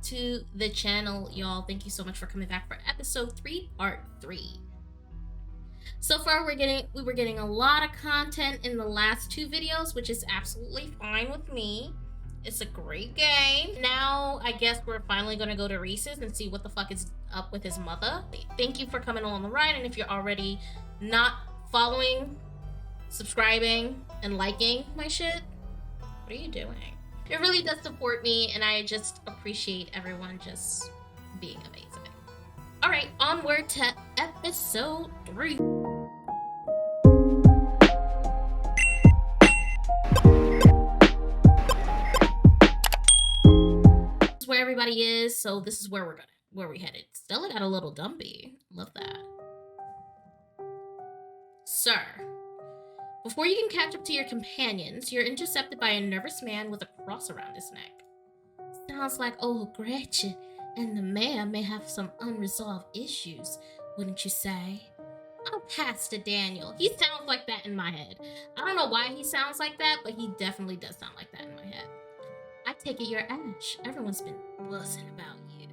to the channel, y'all. Thank you so much for coming back for episode 3, part 3. So far, we were getting a lot of content in the last 2 videos, which is absolutely fine with me. It's a great game. Now, I guess we're finally gonna go to Reese's and see what the fuck is up with his mother. Thank you for coming along the ride, and if you're already not following, subscribing, and liking my shit, what are you doing? It really does support me, and I just appreciate everyone just being amazing. All right, onward to episode 3. This is where everybody is, so this is where we headed. Stella got a little dumpy. Love that. Sir, before you can catch up to your companions, you're intercepted by a nervous man with a cross around his neck. Sounds like old Gretchen and the mayor may have some unresolved issues, wouldn't you say? Oh, Pastor Daniel. He sounds like that in my head. I don't know why he sounds like that, but he definitely does sound like that in my head. I take it you're Ash. Everyone's been buzzing about you.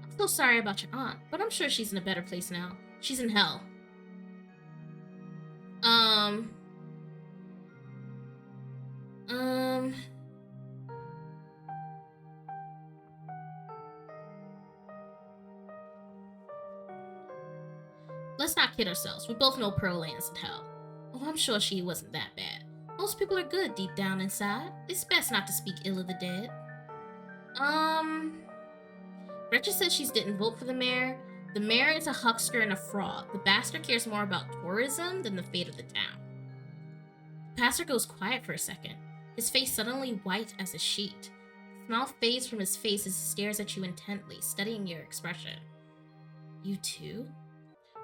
I'm so sorry about your aunt, but I'm sure she's in a better place now. She's in hell. Let's not kid ourselves. We both know Pearl lands in hell. Oh, I'm sure she wasn't that bad. Most people are good deep down inside. It's best not to speak ill of the dead. Gretchen says she didn't vote for the mayor. The mayor is a huckster and a fraud. The bastard cares more about tourism than the fate of the town. The pastor goes quiet for a second, his face suddenly white as a sheet. The smile fades from his face as he stares at you intently, studying your expression. You too?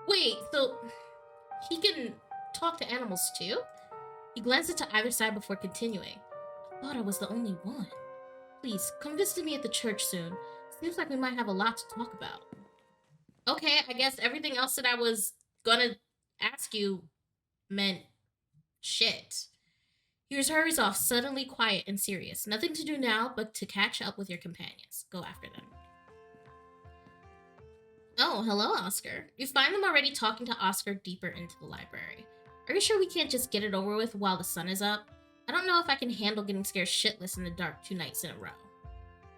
Wait, so he can talk to animals too? He glances to either side before continuing. I thought I was the only one. Please, come visit me at the church soon. Seems like we might have a lot to talk about. Okay, I guess everything else that I was gonna ask you meant shit. He hurries off, suddenly quiet and serious. Nothing to do now but to catch up with your companions. Go after them. Oh, hello, Oscar. You find them already talking to Oscar deeper into the library. Are you sure we can't just get it over with while the sun is up? I don't know if I can handle getting scared shitless in the dark 2 nights in a row.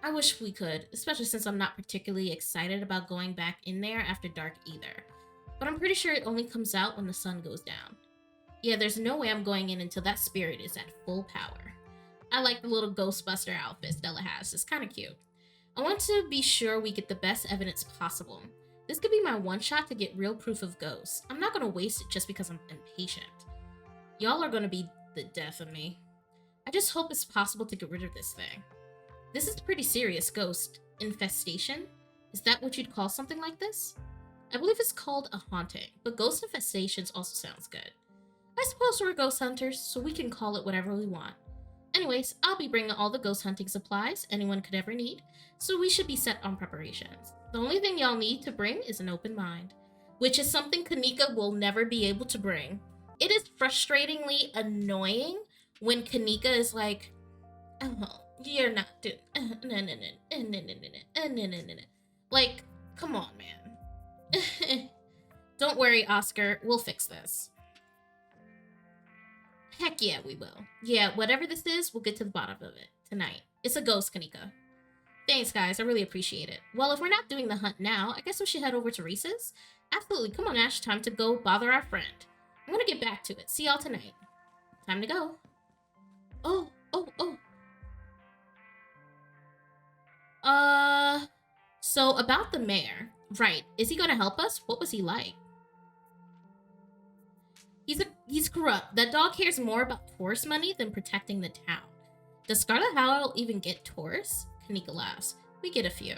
I wish we could, especially since I'm not particularly excited about going back in there after dark either. But I'm pretty sure it only comes out when the sun goes down. Yeah, there's no way I'm going in until that spirit is at full power. I like the little Ghostbuster outfit Stella has. It's kind of cute. I want to be sure we get the best evidence possible. This could be my one shot to get real proof of ghosts. I'm not going to waste it just because I'm impatient. Y'all are going to be the death of me. I just hope it's possible to get rid of this thing. This is a pretty serious ghost infestation. Is that what you'd call something like this? I believe it's called a haunting, but ghost infestations also sounds good. I suppose we're ghost hunters, so we can call it whatever we want. Anyways, I'll be bringing all the ghost hunting supplies anyone could ever need, so we should be set on preparations. The only thing y'all need to bring is an open mind, which is something Kaneeka will never be able to bring. It is frustratingly annoying when Kaneeka is like, oh, you're not doing, like, come on, man. Don't worry, Oscar, we'll fix this. Heck yeah, we will. Yeah, whatever this is, we'll get to the bottom of it tonight. It's a ghost, Kaneeka. Thanks, guys. I really appreciate it. Well, if we're not doing the hunt now, I guess we should head over to Reese's. Absolutely. Come on, Ash. Time to go bother our friend. I'm gonna get back to it. See y'all tonight. Time to go. Oh. So about the mayor. Right. Is he gonna help us? What was he like? He's corrupt. That dog cares more about tourist money than protecting the town. Does Scarlet Howell even get tourists? Kaneeka laughs. We get a few.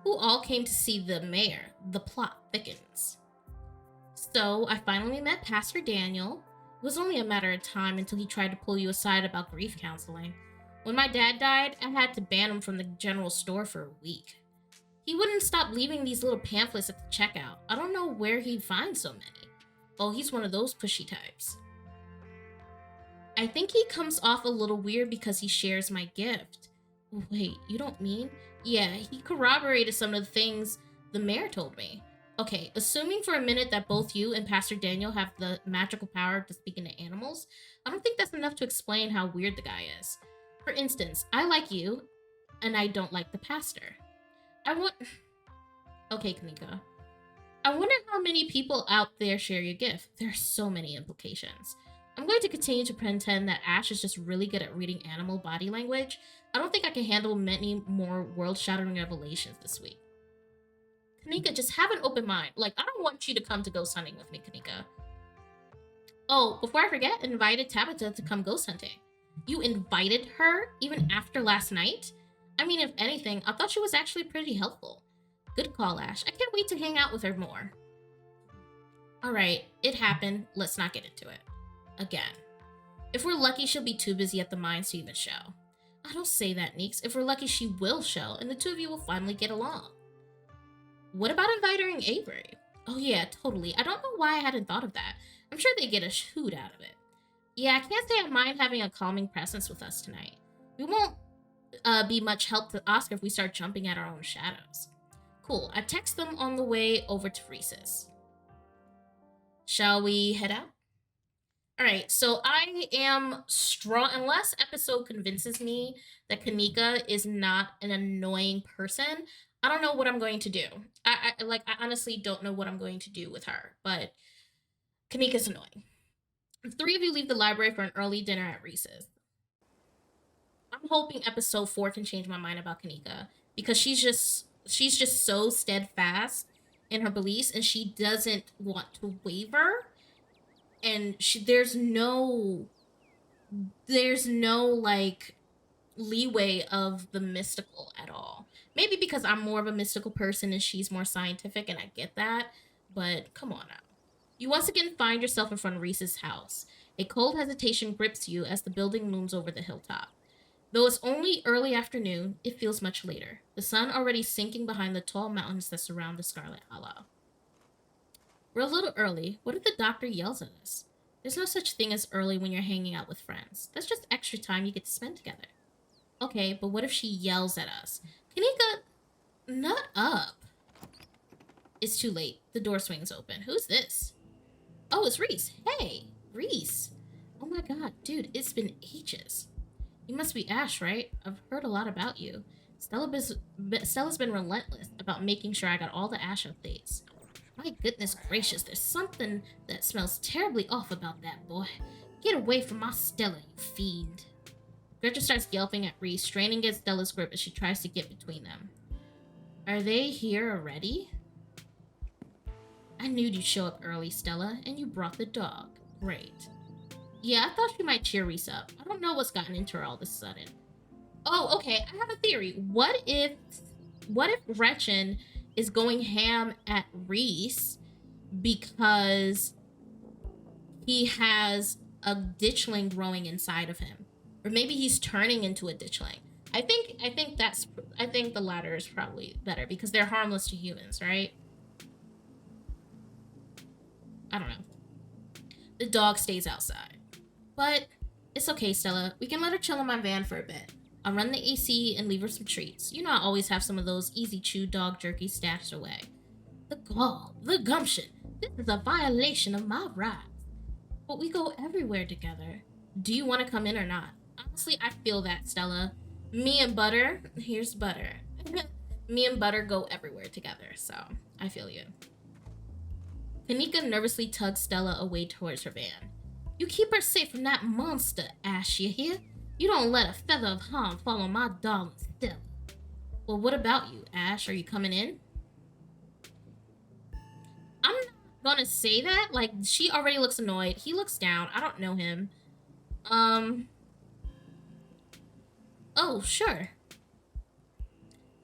Who all came to see the mayor. The plot thickens. So, I finally met Pastor Daniel. It was only a matter of time until he tried to pull you aside about grief counseling. When my dad died, I had to ban him from the general store for a week. He wouldn't stop leaving these little pamphlets at the checkout. I don't know where he'd find so many. Oh, he's one of those pushy types. I think he comes off a little weird because he shares my gift. Wait, you don't mean? Yeah, he corroborated some of the things the mayor told me. Okay, assuming for a minute that both you and Pastor Daniel have the magical power to speak into animals, I don't think that's enough to explain how weird the guy is. For instance, I like you, and I don't like the pastor. I want. Okay, Kaneeka. I wonder how many people out there share your gift. There are so many implications. I'm going to continue to pretend that Ash is just really good at reading animal body language. I don't think I can handle many more world-shattering revelations this week. Kaneeka, just have an open mind. Like, I don't want you to come to ghost hunting with me, Kaneeka. Oh, before I forget, invited Tabitha to come ghost hunting. You invited her even after last night? I mean, if anything, I thought she was actually pretty helpful. Good call, Ash. I can't wait to hang out with her more. Alright, it happened. Let's not get into it. Again. If we're lucky, she'll be too busy at the mines to even show. I don't say that, Neeks. If we're lucky, she will show, and the two of you will finally get along. What about inviting Avery? Oh yeah, totally. I don't know why I hadn't thought of that. I'm sure they get a hoot out of it. Yeah, I can't say I mind having a calming presence with us tonight. We won't be much help to Oscar if we start jumping at our own shadows. Cool. I text them on the way over to Reese's. Shall we head out? Alright, so I am strong. Unless episode convinces me that Kaneeka is not an annoying person, I don't know what I'm going to do. I honestly don't know what I'm going to do with her, but Kaneeka's annoying. The three of you leave the library for an early dinner at Reese's. I'm hoping episode 4 can change my mind about Kaneeka because she's just so steadfast in her beliefs and she doesn't want to waver, and there's no like leeway of the mystical at all. Maybe because I'm more of a mystical person and she's more scientific, and I get that, but come on now. You once again find yourself in front of Reese's house. A cold hesitation grips you as the building looms over the hilltop. Though it's only early afternoon, it feels much later, the sun already sinking behind the tall mountains that surround the Scarlet Hollow. We're a little early. What if the doctor yells at us? There's no such thing as early when you're hanging out with friends. That's just extra time you get to spend together. Okay, but what if she yells at us? Kaneeka, nut up. It's too late. The door swings open. Who's this? Oh, it's Reese. Hey, Reese. Oh my god, dude, it's been ages. You must be Ash, right? I've heard a lot about you. Stella's been relentless about making sure I got all the Ash updates. My goodness gracious, there's something that smells terribly off about that boy. Get away from my Stella, you fiend. Gretchen starts yelping at Reese, straining against Stella's grip as she tries to get between them. Are they here already? I knew you'd show up early, Stella, and you brought the dog. Great. Yeah, I thought she might cheer Reese up. I don't know what's gotten into her all of a sudden. Oh, okay, I have a theory. What if Gretchen is going ham at Reese because he has a ditchling growing inside of him? Or maybe he's turning into a ditchling. I think the latter is probably better because they're harmless to humans, right? I don't know. The dog stays outside. But it's okay, Stella. We can let her chill in my van for a bit. I'll run the AC and leave her some treats. You know I always have some of those easy chew dog jerky stashed away. The gall, the gumption. This is a violation of my rights. But we go everywhere together. Do you want to come in or not? Honestly, I feel that, Stella. Me and Butter, here's Butter. Me and Butter go everywhere together, so I feel you. Kaneeka nervously tugs Stella away towards her van. You keep her safe from that monster, Ash, you hear? You don't let a feather of harm fall on my darling Stella. Well, what about you, Ash? Are you coming in? I'm not gonna say that. Like, she already looks annoyed. He looks down. I don't know him. Oh, sure.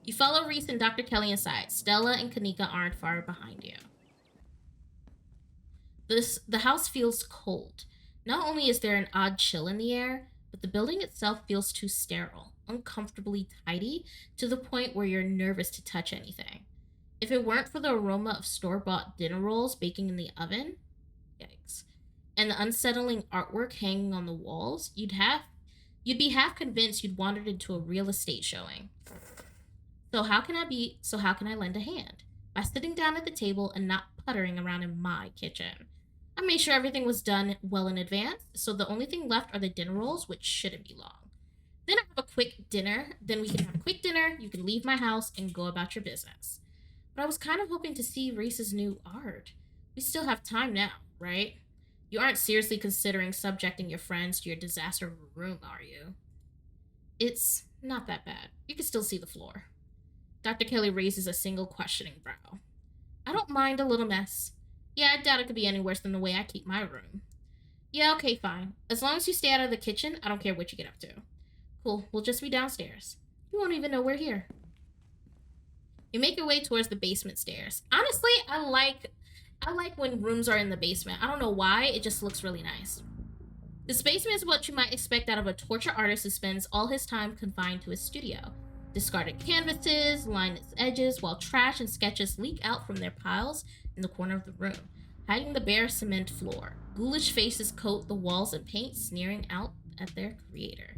You follow Reese and Dr. Kelly inside. Stella and Kaneeka aren't far behind you. The house feels cold. Not only is there an odd chill in the air, but the building itself feels too sterile, uncomfortably tidy, to the point where you're nervous to touch anything. If it weren't for the aroma of store-bought dinner rolls baking in the oven, yikes, and the unsettling artwork hanging on the walls, you'd You'd be half convinced you'd wandered into a real estate showing. So how can I lend a hand? By sitting down at the table and not puttering around in my kitchen. I made sure everything was done well in advance, so the only thing left are the dinner rolls, which shouldn't be long. Then I have a quick dinner, then we can have a quick dinner, you can leave my house and go about your business. But I was kind of hoping to see Reese's new art. We still have time now, right? You aren't seriously considering subjecting your friends to your disaster of a room, are you? It's not that bad. You can still see the floor. Dr. Kelly raises a single questioning brow. I don't mind a little mess. Yeah, I doubt it could be any worse than the way I keep my room. Yeah, okay, fine. As long as you stay out of the kitchen, I don't care what you get up to. Cool, we'll just be downstairs. You won't even know we're here. You make your way towards the basement stairs. Honestly, I like when rooms are in the basement. I don't know why, it just looks really nice. This basement is what you might expect out of a torture artist who spends all his time confined to his studio. Discarded canvases line its edges while trash and sketches leak out from their piles in the corner of the room, hiding the bare cement floor. Ghoulish faces coat the walls in paint, sneering out at their creator.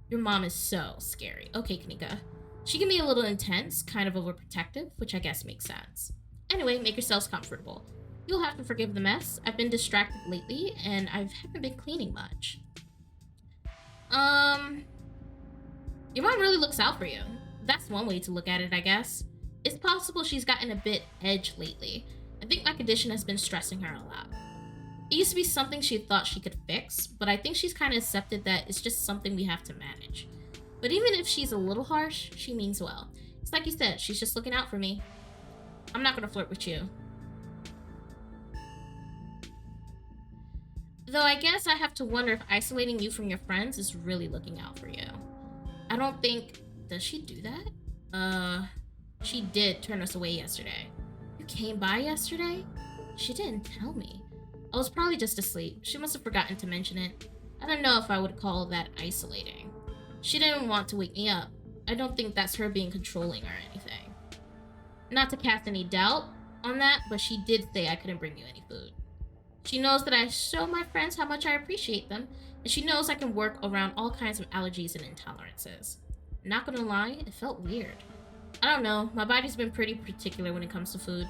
Your mom is so scary. Okay, Kaneeka. She can be a little intense, kind of overprotective, which I guess makes sense. Anyway, make yourselves comfortable. You'll have to forgive the mess. I've been distracted lately, and I haven't been cleaning much. Your mom really looks out for you. That's one way to look at it, I guess. It's possible she's gotten a bit edge lately. I think my condition has been stressing her a lot. It used to be something she thought she could fix, but I think she's kind of accepted that it's just something we have to manage. But even if she's a little harsh, she means well. It's like you said, she's just looking out for me. I'm not gonna flirt with you. Though I guess I have to wonder if isolating you from your friends is really looking out for you. I don't think... Does she do that? She did turn us away yesterday. You came by yesterday? She didn't tell me. I was probably just asleep. She must have forgotten to mention it. I don't know if I would call that isolating. She didn't want to wake me up. I don't think that's her being controlling or anything. Not to cast any doubt on that, but she did say I couldn't bring you any food. She knows that I show my friends how much I appreciate them, and she knows I can work around all kinds of allergies and intolerances. Not gonna lie, it felt weird. I don't know, my body's been pretty particular when it comes to food.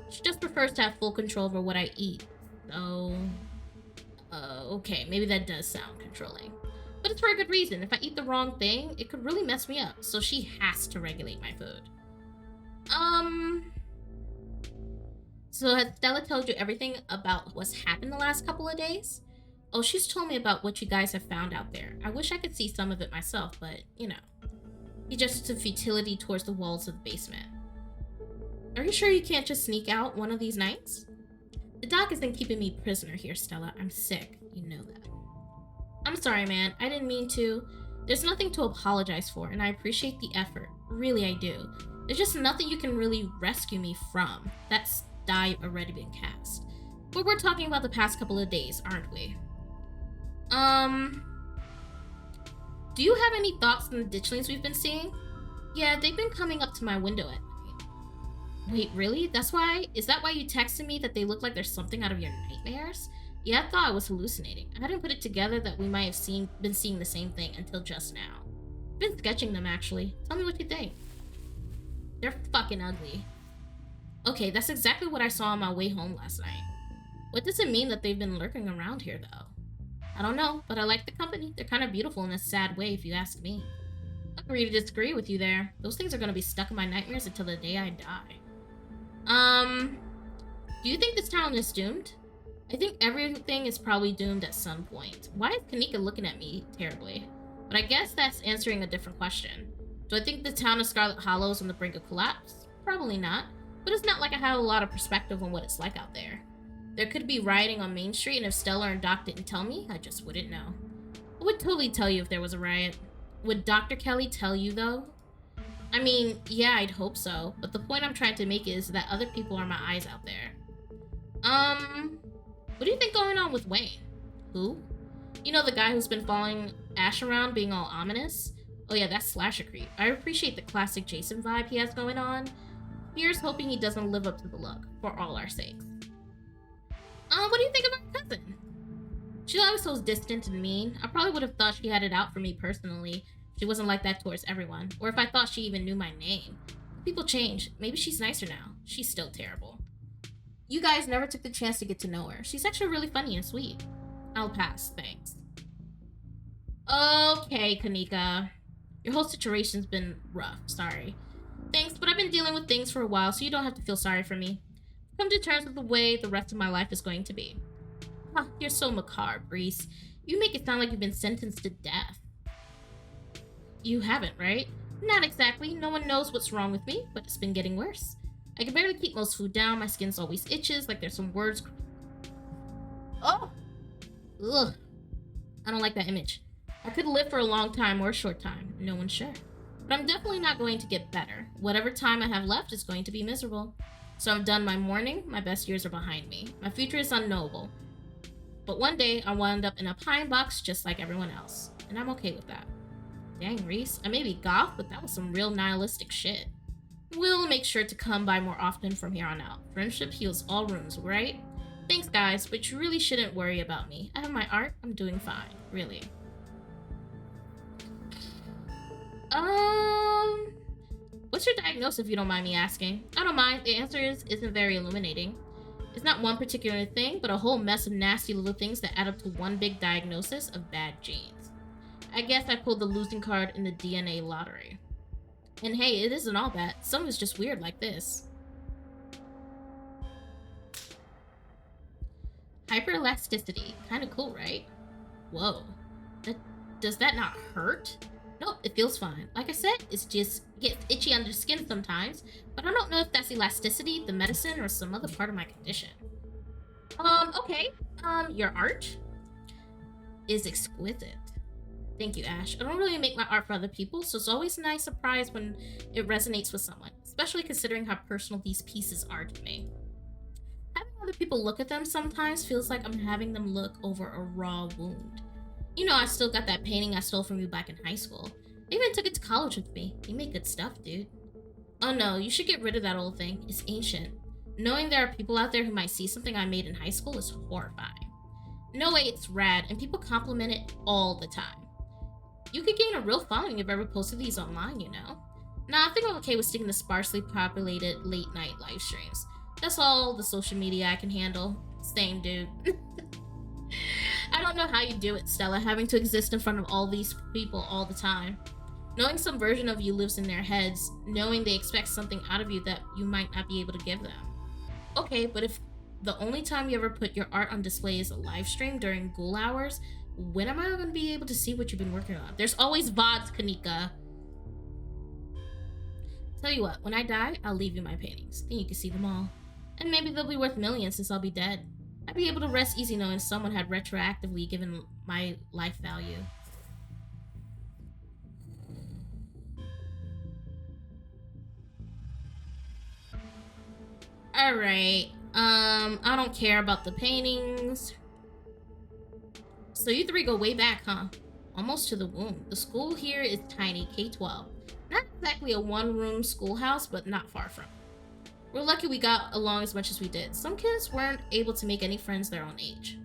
She just prefers to have full control over what I eat. So... okay, maybe that does sound controlling. But it's for a good reason. If I eat the wrong thing, it could really mess me up, so she has to regulate my food. So has Stella told you everything about what's happened the last couple of days? Oh, she's told me about what you guys have found out there. I wish I could see some of it myself, but, you know. He gestures to futility towards the walls of the basement. Are you sure you can't just sneak out one of these nights? The doc isn't keeping me prisoner here, Stella. I'm sick. You know that. I'm sorry, man. I didn't mean to. There's nothing to apologize for, and I appreciate the effort. Really, I do. There's just nothing you can really rescue me from. That's die already been cast. But we're talking about the past couple of days, aren't we? Do you have any thoughts on the ditchlings we've been seeing? Yeah, they've been coming up to my window at night. Wait, really? Is that why you texted me that they look like there's something out of your nightmares? Yeah, I thought I was hallucinating. I hadn't put it together that we might have been seeing the same thing until just now. I've been sketching them, actually. Tell me what you think. They're fucking ugly. Okay, that's exactly what I saw on my way home last night. What does it mean that they've been lurking around here, though? I don't know, but I like the company. They're kind of beautiful in a sad way, if you ask me. I agree to disagree with you there. Those things are gonna be stuck in my nightmares until the day I die. Do you think this town is doomed? I think everything is probably doomed at some point. Why is Kaneeka looking at me terribly? But I guess that's answering a different question. Do I think the town of Scarlet Hollow is on the brink of collapse? Probably not. But it's not like I have a lot of perspective on what it's like out there. There could be rioting on Main Street, and if Stella and Doc didn't tell me, I just wouldn't know. I would totally tell you if there was a riot. Would Dr. Kelly tell you, though? I mean, yeah, I'd hope so, but the point I'm trying to make is that other people are my eyes out there. What do you think going on with Wayne? Who? You know, the guy who's been following Ash around being all ominous? Oh yeah, that's slasher creep. I appreciate the classic Jason vibe he has going on. Here's hoping he doesn't live up to the look, for all our sakes. What do you think of our cousin? She's always so distant and mean. I probably would have thought she had it out for me personally. She wasn't like that towards everyone. Or if I thought she even knew my name. People change. Maybe she's nicer now. She's still terrible. You guys never took the chance to get to know her. She's actually really funny and sweet. I'll pass, thanks. Okay, Kaneeka. Your whole situation's been rough, sorry. Thanks, but I've been dealing with things for a while, so you don't have to feel sorry for me. Come to terms with the way the rest of my life is going to be. Huh, you're so macabre, Reese. You make it sound like you've been sentenced to death. You haven't, right? Not exactly. No one knows what's wrong with me, but it's been getting worse. I can barely keep most food down. My skin's always itches, like there's some words. Oh! Ugh. I don't like that image. I could live for a long time or a short time. No one's sure. But I'm definitely not going to get better. Whatever time I have left is going to be miserable. So I've done my mourning. My best years are behind me. My future is unknowable. But one day, I'll wind up in a pine box just like everyone else. And I'm okay with that. Dang, Reese. I may be goth, but that was some real nihilistic shit. We'll make sure to come by more often from here on out. Friendship heals all wounds, right? Thanks, guys, but you really shouldn't worry about me. I have my art. I'm doing fine. Really. What's your diagnosis, if you don't mind me asking? I don't mind. The answer isn't very illuminating. It's not one particular thing, but a whole mess of nasty little things that add up to one big diagnosis of bad genes. I guess I pulled the losing card in the DNA lottery. And hey, it isn't all bad. Some of it's just weird like this. Hyperelasticity. Kinda cool, right? Whoa. Does that not hurt? Nope, it feels fine. Like I said, it's just gets itchy under the skin sometimes, but I don't know if that's elasticity, the medicine, or some other part of my condition. Okay. Your art is exquisite. Thank you, Ash. I don't really make my art for other people, so it's always a nice surprise when it resonates with someone, especially considering how personal these pieces are to me. Having other people look at them sometimes feels like I'm having them look over a raw wound. You know, I still got that painting I stole from you back in high school. I even took it to college with me. You make good stuff, dude. Oh no, you should get rid of that old thing. It's ancient. Knowing there are people out there who might see something I made in high school is horrifying. No way, it's rad, and people compliment it all the time. You could gain a real following if I ever posted these online, you know? Nah, I think I'm okay with sticking to sparsely populated late-night live streams. That's all the social media I can handle. Same, dude. I don't know how you do it, Stella, having to exist in front of all these people all the time. Knowing some version of you lives in their heads, knowing they expect something out of you that you might not be able to give them. Okay, but if the only time you ever put your art on display is a live stream during ghoul hours, when am I going to be able to see what you've been working on? There's always VODs, Kaneeka. Tell you what, when I die, I'll leave you my paintings. Then you can see them all. And maybe they'll be worth millions since I'll be dead. I'd be able to rest easy knowing someone had retroactively given my life value. Alright, I don't care about the paintings. So you three go way back, huh? Almost to the womb. The school here is tiny, K-12. Not exactly a one-room schoolhouse, but not far from. We're lucky we got along as much as we did. Some kids weren't able to make any friends their own age.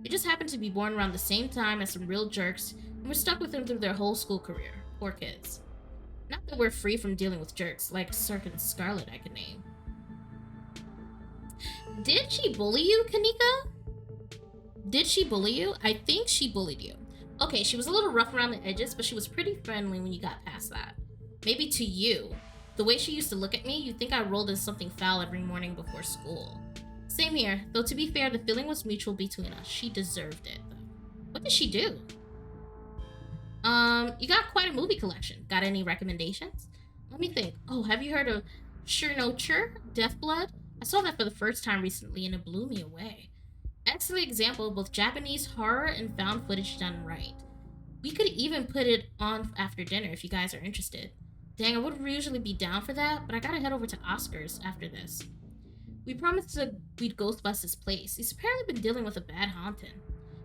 They just happened to be born around the same time as some real jerks, and were stuck with them through their whole school career. Poor kids. Not that we're free from dealing with jerks, like certain Scarlet I could name. Did she bully you, Kaneeka? Did she bully you? I think she bullied you. Okay, she was a little rough around the edges, but she was pretty friendly when you got past that. Maybe to you. The way she used to look at me, you'd think I rolled in something foul every morning before school. Same here, though to be fair, the feeling was mutual between us. She deserved it, though. What did she do? You got quite a movie collection. Got any recommendations? Let me think. Oh, have you heard of Chernobyl, Deathblood? I saw that for the first time recently and it blew me away. Excellent example of both Japanese horror and found footage done right. We could even put it on after dinner if you guys are interested. Dang, I would usually be down for that, but I gotta head over to Oscar's after this. We promised we'd ghost bust his place. He's apparently been dealing with a bad haunting.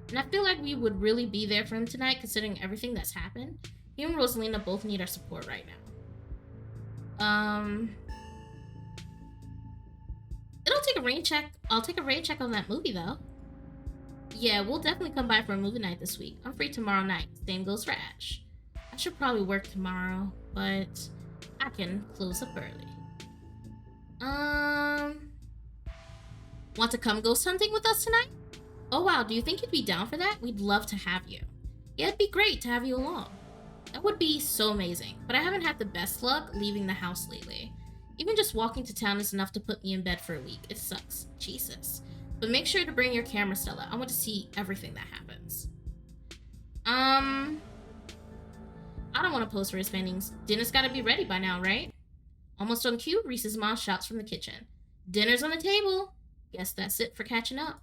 And I feel like we would really be there for him tonight considering everything that's happened. He and Rosalina both need our support right now. It'll take a rain check. I'll take a rain check on that movie though. Yeah, we'll definitely come by for a movie night this week. I'm free tomorrow night. Same goes for Ash. I should probably work tomorrow, but I can close up early. Want to come ghost hunting with us tonight? Oh wow, do you think you'd be down for that? We'd love to have you. Yeah, it'd be great to have you along. That would be so amazing, but I haven't had the best luck leaving the house lately. Even just walking to town is enough to put me in bed for a week. It sucks. Jesus. But make sure to bring your camera, Stella. I want to see everything that happens. I don't want to pose for his paintings. Dinner's gotta be ready by now, right? Almost on cue, Reese's mom shouts from the kitchen. Dinner's on the table. Guess that's it for catching up.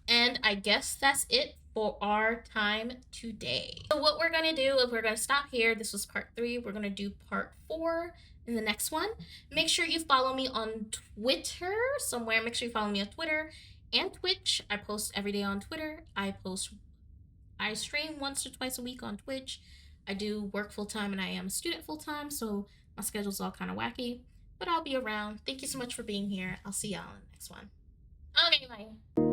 And I guess that's it for our time today. So what we're gonna do is we're gonna stop here. This was part 3. We're gonna do part 4 in the next one. Make sure you follow me on Twitter somewhere. Make sure you follow me on Twitter and Twitch. I post every day on Twitter. I stream once or twice a week on Twitch. I do work full-time and I am a student full-time, so my schedule's all kind of wacky. But I'll be around. Thank you so much for being here. I'll see y'all in the next one. Okay, bye.